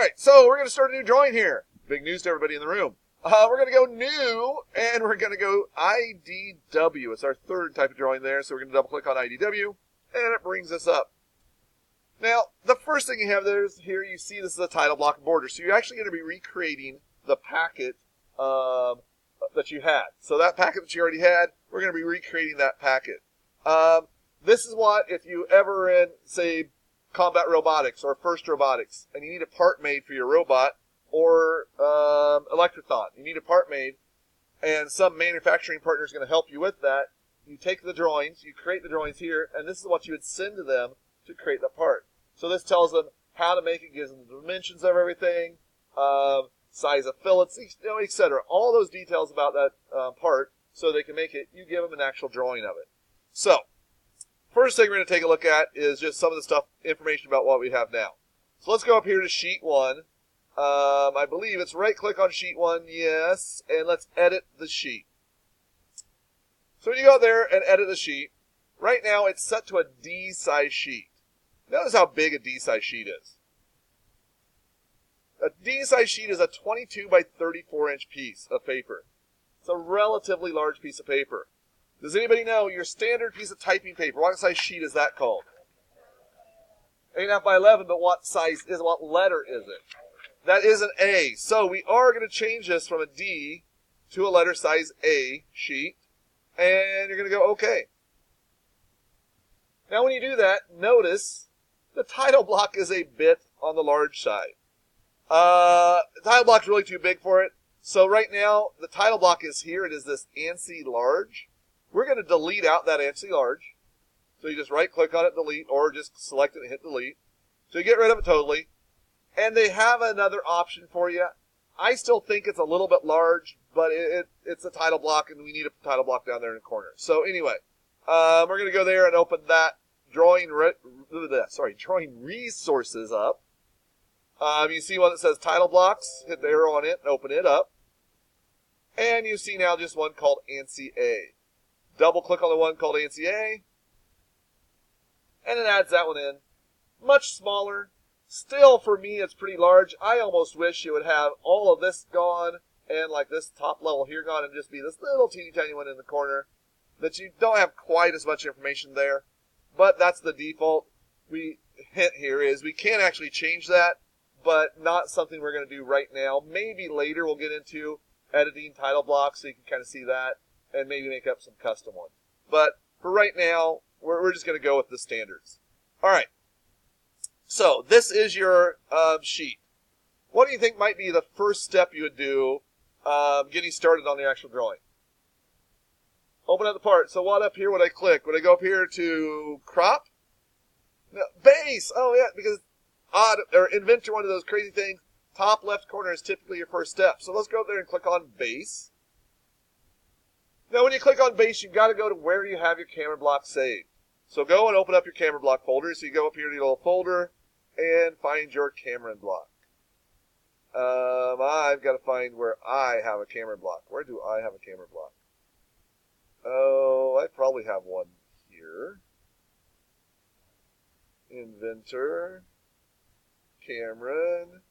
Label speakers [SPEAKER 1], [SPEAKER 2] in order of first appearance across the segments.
[SPEAKER 1] right, so we're going to start a new drawing here. Big news to everybody in the room. We're going to go new, and we're going to go IDW. It's our third type of drawing there, so we're going to double-click on IDW, and it brings us up. Now, the first thing you have there is here you see this is a title block border. So you're actually going to be recreating the packet that you had. So that packet that you already had, we're going to be recreating that packet. This is what, if you ever in, say, combat robotics or first robotics, and you need a part made for your robot, or electrothon, you need a part made, and some manufacturing partner is going to help you with that. You take the drawings, you create the drawings here, and this is what you would send to them to create the part. So this tells them how to make it, gives them the dimensions of everything, size of fillets, etc. All those details about that part, so they can make it. You give them an actual drawing of it. So, first thing we're going to take a look at is just some of the stuff, information about what we have now. So let's go up here to sheet 1. I believe it's right-click on sheet 1, yes, and let's edit the sheet. So when you go there and edit the sheet, right now it's set to a D-size sheet. Notice how big a D-size sheet is. A D-size sheet is a 22 by 34 inch piece of paper. It's a relatively large piece of paper. Does anybody know your standard piece of typing paper, what size sheet is that called? 8.5 by 11, but what letter is it? That is an A. So we are going to change this from a D to a letter size A sheet. And you're going to go OK. Now when you do that, notice the title block is a bit on the large side. The title block is really too big for it. So right now, the title block is here. It is this ANSI large. We're going to delete out that ANSI large. So you just right-click on it, delete, or just select it and hit delete. So you get rid of it totally. And they have another option for you. I still think it's a little bit large, but it's a title block, and we need a title block down there in the corner. So anyway, we're going to go there and open that drawing resources up. You see one that says title blocks. Hit the arrow on it and open it up. And you see now just one called ANSI A. Double click on the one called ANSI A. And it adds that one in. Much smaller. Still, for me, it's pretty large. I almost wish you would have all of this gone and like this top level here gone and just be this little teeny tiny one in the corner. That you don't have quite as much information there. But that's the default. Hint here is we can actually change that, but not something we're going to do right now. Maybe later we'll get into editing title blocks so you can kind of see that and maybe make up some custom ones. But for right now, we're just going to go with the standards. All right. So this is your sheet. What do you think might be the first step you would do getting started on the actual drawing? Open up the part. So what up here would I click? Would I go up here to crop? No, base. Oh, yeah, because inventor, one of those crazy things. Top left corner is typically your first step. So let's go up there and click on base. Now when you click on base, you've got to go to where you have your camera block saved. So go and open up your camera block folder. So you go up here to your little folder and find your camera block. I've got to find where I have a camera block. Where do I have a camera block? Oh, I probably have one here. Inventor. Cameron.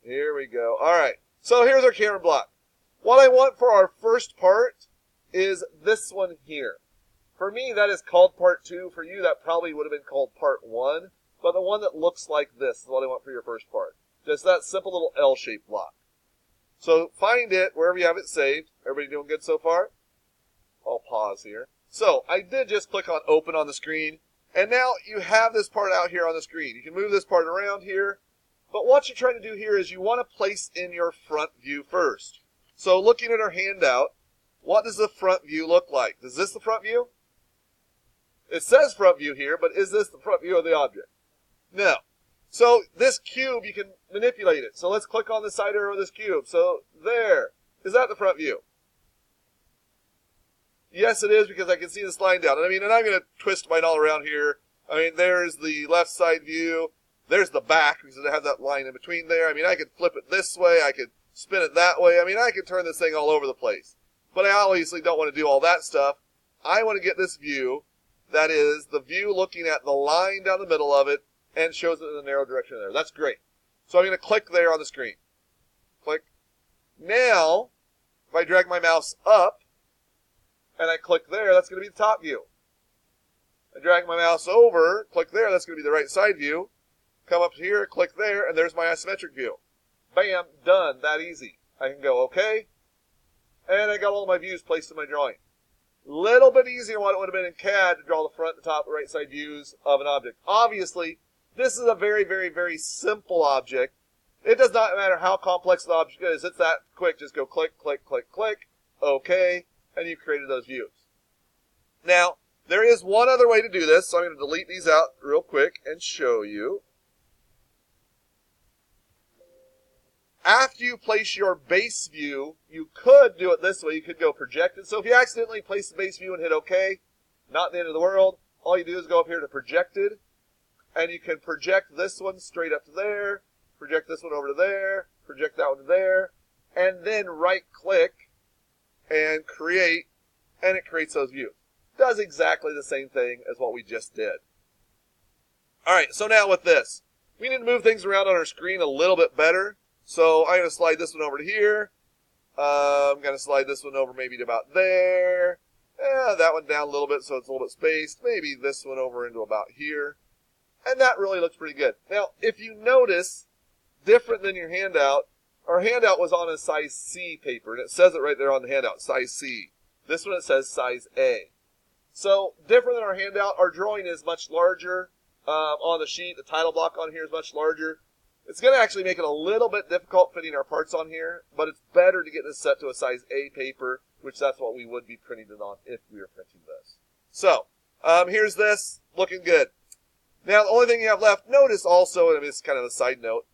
[SPEAKER 1] Here we go. All right. So here's our camera block. What I want for our first part is this one here. For me, that is called part 2. For you, that probably would have been called part 1. But the one that looks like this is what I want for your first part. Just that simple little L-shaped block. So find it wherever you have it saved. Everybody doing good so far? I'll pause here. So I did just click on open on the screen. And now you have this part out here on the screen. You can move this part around here. But what you're trying to do here is you want to place in your front view first. So looking at our handout, what does the front view look like? Is this the front view? It says front view here, but is this the front view of the object? No. So this cube, you can manipulate it. So let's click on the side arrow of this cube. So there. Is that the front view? Yes, it is, because I can see this line down. And I'm going to twist mine all around here. There's the left side view. There's the back, because it has that line in between there. I could flip it this way. I could spin it that way. I could turn this thing all over the place. But I obviously don't want to do all that stuff. I want to get this view. That is the view looking at the line down the middle of it and shows it in the narrow direction there. That's great. So I'm going to click there on the screen. Click. Now, if I drag my mouse up and I click there, that's going to be the top view. I drag my mouse over, click there, that's going to be the right side view. Come up here, click there, and there's my isometric view. Bam, done, that easy. I can go okay, and I got all my views placed in my drawing. Little bit easier than what it would have been in CAD to draw the front, the top, the right side views of an object. Obviously, this is a very, very, very simple object. It does not matter how complex the object is. It's that quick. Just go click, click, click, click, okay, and you've created those views. Now, there is one other way to do this, so I'm going to delete these out real quick and show you. After you place your base view, you could do it this way. You could go projected. So if you accidentally place the base view and hit OK, not the end of the world. All you do is go up here to projected, and you can project this one straight up to there, project this one over to there, project that one to there, and then right-click and create, and it creates those views. Does exactly the same thing as what we just did. All right, so now with this, we need to move things around on our screen a little bit better. So I'm going to slide this one over to here. I'm going to slide this one over maybe to about there. That one down a little bit so it's a little bit spaced. Maybe this one over into about here. And that really looks pretty good. Now, if you notice, different than your handout, our handout was on a size C paper, and it says it right there on the handout, size C. This one it says size A. So different than our handout, our drawing is much larger on the sheet. The title block on here is much larger. It's going to actually make it a little bit difficult fitting our parts on here, but it's better to get this set to a size A paper, which that's what we would be printing it on if we were printing this. So, here's this, looking good. Now, the only thing you have left, notice also, and it's kind of a side note,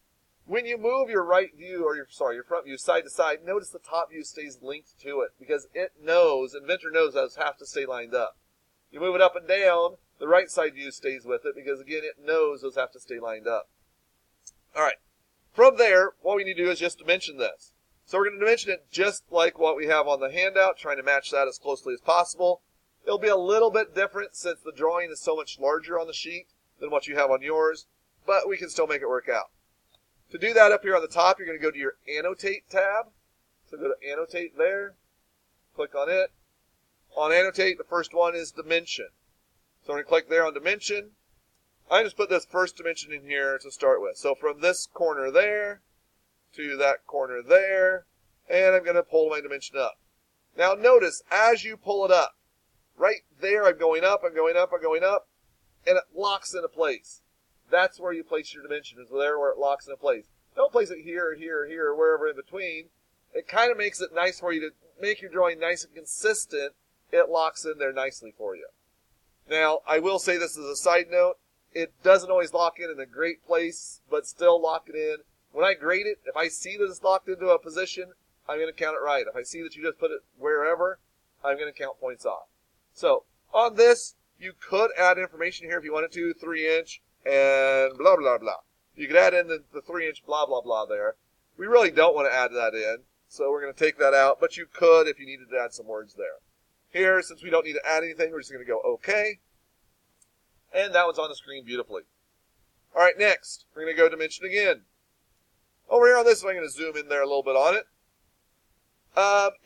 [SPEAKER 1] when you move your right view, or your front view side to side, notice the top view stays linked to it, because it knows, Inventor knows those have to stay lined up. You move it up and down, the right side view stays with it, because again, it knows those have to stay lined up. All right, from there, what we need to do is just dimension this. So we're going to dimension it just like what we have on the handout, trying to match that as closely as possible. It'll be a little bit different since the drawing is so much larger on the sheet than what you have on yours, but we can still make it work out. To do that, up here on the top, you're going to go to your Annotate tab. So go to Annotate there, click on it. On Annotate, the first one is Dimension. So I'm going to click there on Dimension. I just put this first dimension in here to start with. So from this corner there to that corner there, and I'm going to pull my dimension up. Now notice, as you pull it up, right there I'm going up, I'm going up, I'm going up, and it locks into place. That's where you place your dimension, is there where it locks into place. Don't place it here, here, here, or wherever in between. It kind of makes it nice for you to make your drawing nice and consistent. It locks in there nicely for you. Now, I will say this as a side note. It doesn't always lock in a great place, but still lock it in. When I grade it, if I see that it's locked into a position, I'm going to count it right. If I see that you just put it wherever, I'm going to count points off. So, on this, you could add information here if you wanted to, 3-inch and blah, blah, blah. You could add in the 3-inch blah, blah, blah there. We really don't want to add that in, so we're going to take that out, but you could if you needed to add some words there. Here, since we don't need to add anything, we're just going to go OK. And that one's on the screen beautifully. All right, next, we're going to go dimension again. Over here on this one, I'm going to zoom in there a little bit on it.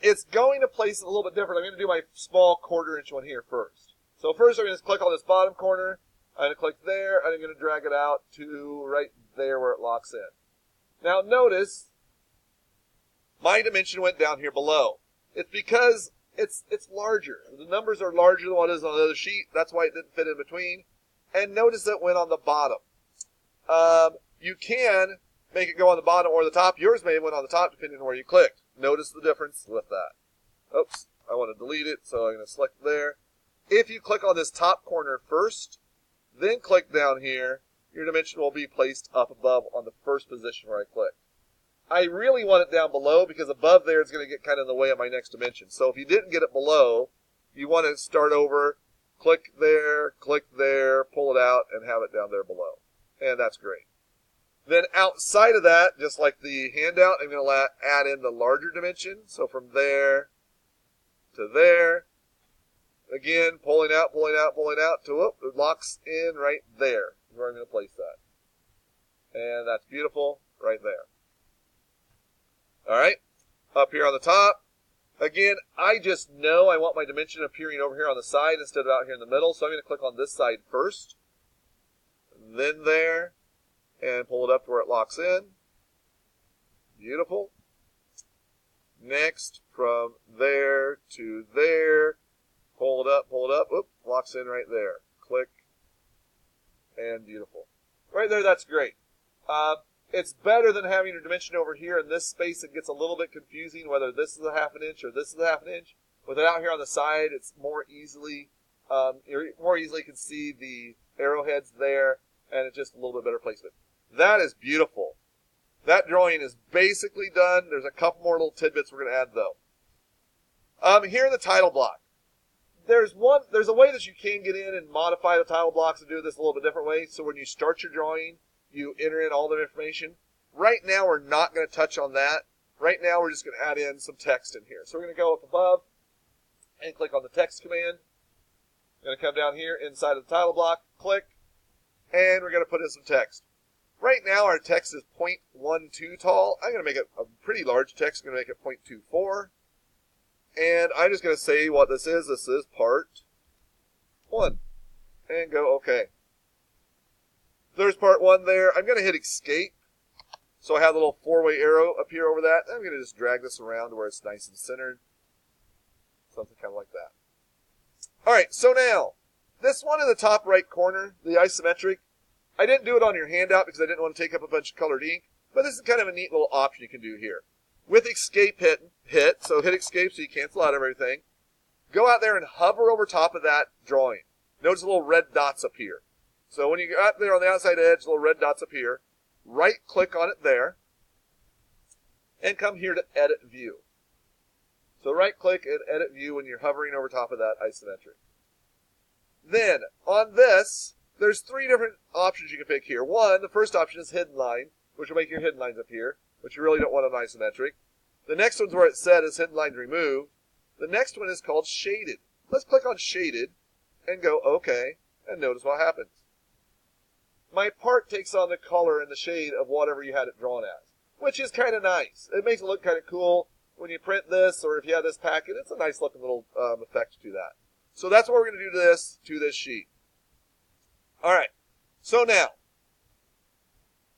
[SPEAKER 1] It's going to place it a little bit different. I'm going to do my small 1/4-inch one here first. So first, I'm going to click on this bottom corner. I'm going to click there, and I'm going to drag it out to right there where it locks in. Now notice, my dimension went down here below. It's because it's larger. The numbers are larger than what is on the other sheet. That's why it didn't fit in between. And notice it went on the bottom. You can make it go on the bottom or the top. Yours may have went on the top depending on where you clicked. Notice the difference with that. Oops, I want to delete it, so I'm going to select there. If you click on this top corner first, then click down here, your dimension will be placed up above on the first position where I clicked. I really want it down below because above there is going to get kind of in the way of my next dimension. So if you didn't get it below, you want to start over, click there, pull it out, and have it down there below. And that's great. Then outside of that, just like the handout, I'm going to add in the larger dimension. So from there to there. Again, pulling out to, it locks in right there. Is where I'm going to place that. And that's beautiful. right there. All right, up here on the top. Again, I just know I want my dimension appearing over here on the side instead of out here in the middle, so I'm going to click on this side first, then there, and pull it up to where it locks in. Beautiful. Next, from there to there, pull it up, whoop, locks in right there. Click, and beautiful. Right there, that's great. It's better than having your dimension over here in this space. It gets a little bit confusing whether this is a ½ inch or this is a ½ inch. With it out here on the side, it's more easily, you more easily can see the arrowheads there, and it's just a little bit better placement. That is beautiful. That drawing is basically done. There's a couple more little tidbits we're going to add though. Here in the title block, there's a way that you can get in and modify the title blocks and do this a little bit different way. So when you start your drawing, you enter in all the information. Right now, we're not going to touch on that. Right now, we're just going to add in some text in here. So we're going to go up above and click on the text command. Going to come down here inside of the title block, click, and we're going to put in some text. Right now, our text is 0.12 tall. I'm going to make it a pretty large text. I'm going to make it 0.24. And I'm just going to say what this is. This is part 1. And go OK. There's part 1 there. I'm going to hit escape. So I have a little 4-way arrow appear over that. I'm going to just drag this around to where it's nice and centered. Something kind of like that. All right, so now, this one in the top right corner, the isometric, I didn't do it on your handout because I didn't want to take up a bunch of colored ink, but this is kind of a neat little option you can do here. With escape hit, so hit escape so you cancel out everything. Go out there and hover over top of that drawing. Notice the little red dots appear. So when you go out there on the outside edge, little red dots appear. Right-click on it there, and come here to Edit View. So right-click and Edit View when you're hovering over top of that isometric. Then, on this, there's 3 different options you can pick here. One, the first option is Hidden Line, which will make your hidden lines appear, which you really don't want on isometric. The next one's where it said is Hidden Lines Removed. The next one is called Shaded. Let's click on Shaded, and go OK, and notice what happens. My part takes on the color and the shade of whatever you had it drawn as, which is kind of nice. It makes it look kind of cool when you print this, or if you have this packet. It's a nice looking little effect to that. So that's what we're going to do to this sheet. All right. So now,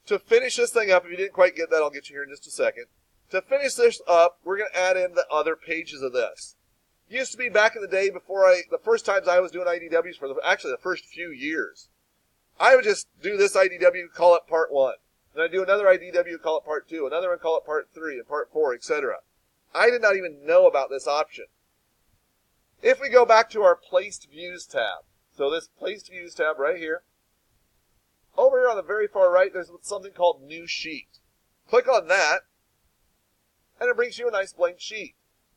[SPEAKER 1] to finish this thing up, if you didn't quite get that, I'll get you here in just a second. To finish this up, we're going to add in the other pages of this. It used to be back in the day before the first times I was doing IDWs for actually the first few years. I would just do this IDW, call it part 1. Then I'd do another IDW, call it part 2. Another one, call it part 3 and part 4, etc. I did not even know about this option. If we go back to our Placed Views tab, so this Placed Views tab right here, over here on the very far right, there's something called New Sheet. Click on that, and it brings you a nice blank sheet.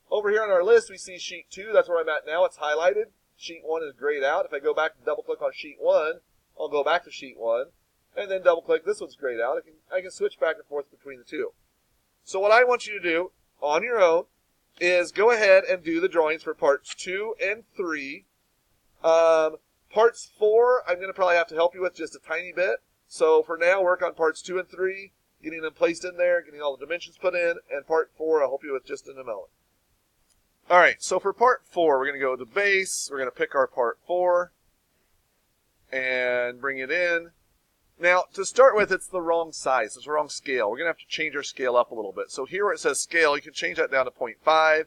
[SPEAKER 1] Over here on our list, we see Sheet 2. That's where I'm at now. It's highlighted. Sheet 1 is grayed out. If I go back and double-click on Sheet 1, I'll go back to Sheet 1, and then double-click. This one's grayed out. I can switch back and forth between the two. So what I want you to do on your own is go ahead and do the drawings for parts 2 and 3. Parts 4, I'm going to probably have to help you with just a tiny bit. So for now, work on parts 2 and 3, getting them placed in there, getting all the dimensions put in, and part 4, I'll help you with just in a moment. All right, so for part 4, we're going to go to base. We're going to pick our part 4. And bring it in. Now, to start with, it's the wrong size. It's the wrong scale. We're going to have to change our scale up a little bit. So here where it says scale, you can change that down to 0.5,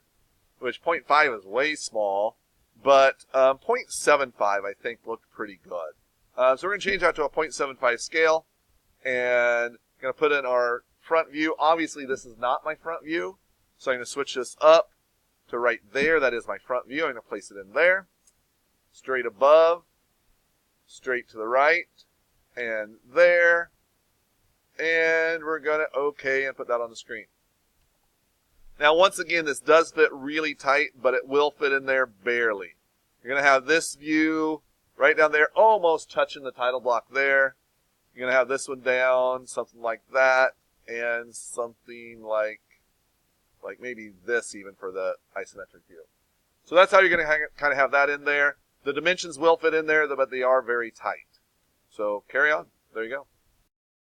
[SPEAKER 1] which 0.5 is way small. But 0.75, I think, looked pretty good. So we're going to change that to a 0.75 scale. And I'm going to put in our front view. Obviously, this is not my front view. So I'm going to switch this up to right there. That is my front view. I'm going to place it in there. Straight above. Straight to the right, and there, and we're going to OK and put that on the screen. Now, once again, this does fit really tight, but it will fit in there barely. You're going to have this view right down there, almost touching the title block there. You're going to have this one down, something like that, and something like maybe this even for the isometric view. So that's how you're going to kind of have that in there. The dimensions will fit in there, but they are very tight. So carry on. There you go.